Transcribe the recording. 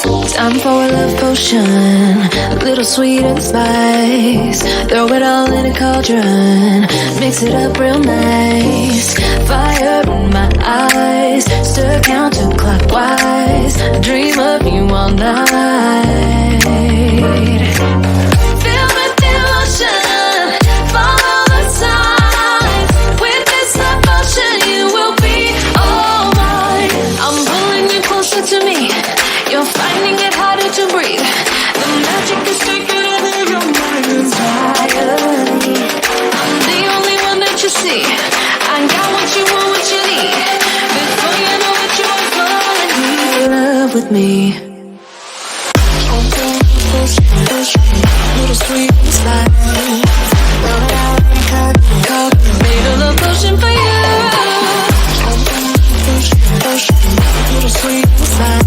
Time for a love potion, a little sweet and spice. Throw it all in a cauldron, mix it up real nice. Fire in my eyes, stir counterclockwise. I dream of you all night. Feel the devotion, follow the signs. With this devotion, you will be all mine. I'm pulling you closer to me. You're finding it harder to breathe. The magic is taking over your mind entirely. I'm the only one that you see. I got what you want, what you need. Before you know it, you are falling in love with me. Little sweet inside. Made a love potion for you. Little sweet inside.